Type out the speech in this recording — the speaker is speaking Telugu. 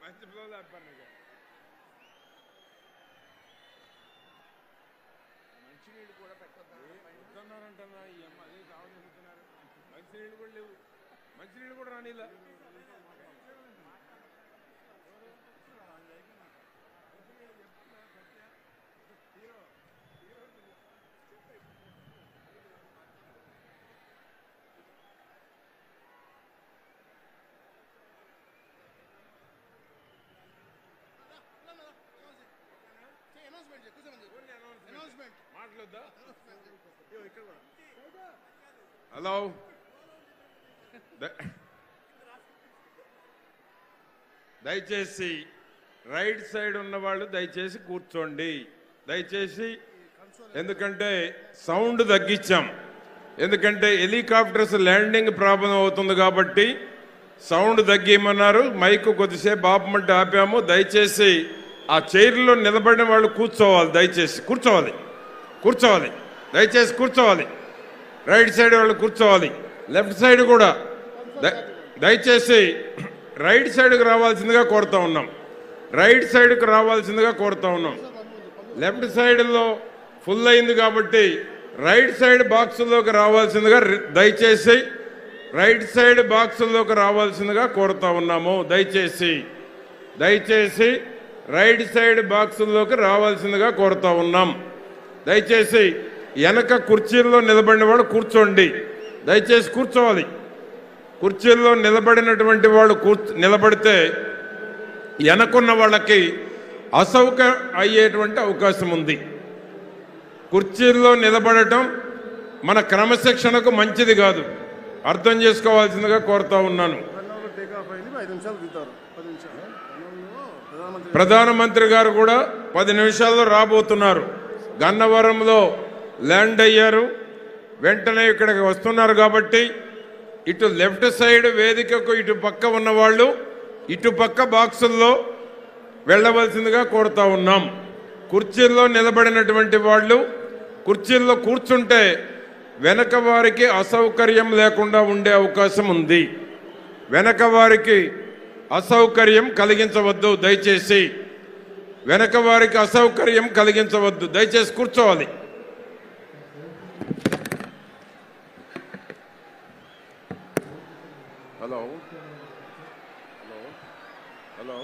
మంచినీళ్ళు కూడా పెట్టొద్దన్నారంటున్నా ఈ అమ్మ అదే కావాలనుకుంటున్నారు. మంచినీళ్ళు కూడా లేవు, మంచినీళ్ళు కూడా రానిలా. మాట్లాడద్దా? హలో, దయచేసి రైట్ సైడ్ ఉన్న వాళ్ళు దయచేసి కూర్చోండి దయచేసి. ఎందుకంటే సౌండ్ తగ్గించాం, ఎందుకంటే హెలికాప్టర్స్ ల్యాండింగ్ ప్రాబ్లం అవుతుంది కాబట్టి సౌండ్ తగ్గిమన్నారు. మైకు కొద్దిసేపు ఆపమంటే ఆపాము. దయచేసి ఆ చైర్లో నిలబడిన వాళ్ళు కూర్చోవాలి, దయచేసి కూర్చోవాలి, కూర్చోవాలి, దయచేసి కూర్చోవాలి. రైట్ సైడ్ వాళ్ళు కూర్చోవాలి, లెఫ్ట్ సైడ్ కూడా దయచేసి రైట్ సైడ్కి రావాల్సిందిగా కోరుతా ఉన్నాం. రైట్ సైడ్కి రావాల్సిందిగా కోరుతా ఉన్నాం. లెఫ్ట్ సైడ్లో ఫుల్ అయింది కాబట్టి రైట్ సైడ్ బాక్సుల్లోకి రావాల్సిందిగా దయచేసి రైట్ సైడ్ బాక్సుల్లోకి రావాల్సిందిగా కోరుతా ఉన్నాము. దయచేసి దయచేసి రైట్ సైడ్ బాక్సుల్లోకి రావాల్సిందిగా కోరుతా ఉన్నాం. దయచేసి వెనక కుర్చీల్లో నిలబడిన వాడు కూర్చోండి, దయచేసి కూర్చోవాలి. కుర్చీల్లో నిలబడినటువంటి వాళ్ళు నిలబడితే వెనకున్న వాళ్ళకి అసౌకర్యం అయ్యేటువంటి అవకాశం ఉంది. కుర్చీల్లో నిలబడటం మన క్రమశిక్షణకు మంచిది కాదు, అర్థం చేసుకోవాల్సిందిగా కోరుతా ఉన్నాను. ప్రధానమంత్రి గారు కూడా 10 నిమిషాల్లో రాబోతున్నారు. గన్నవరంలో ల్యాండ్ అయ్యారు, వెంటనే ఇక్కడికి వస్తున్నారు కాబట్టి ఇటు లెఫ్ట్ సైడ్ వేదికకు ఇటు పక్క ఉన్నవాళ్ళు ఇటు పక్క బాక్సుల్లో వెళ్ళవలసిందిగా కోరుతా ఉన్నాం. కుర్చీల్లో నిలబడినటువంటి వాళ్ళు కుర్చీల్లో కూర్చుంటే వెనక వారికి అసౌకర్యం లేకుండా ఉండే అవకాశం ఉంది. వెనక వారికి అసౌకర్యం కలిగించవద్దు, దయచేసి వెనక వారికి అసౌకర్యం కలిగించవద్దు, దయచేసి కూర్చోవాలి. Hello hello hello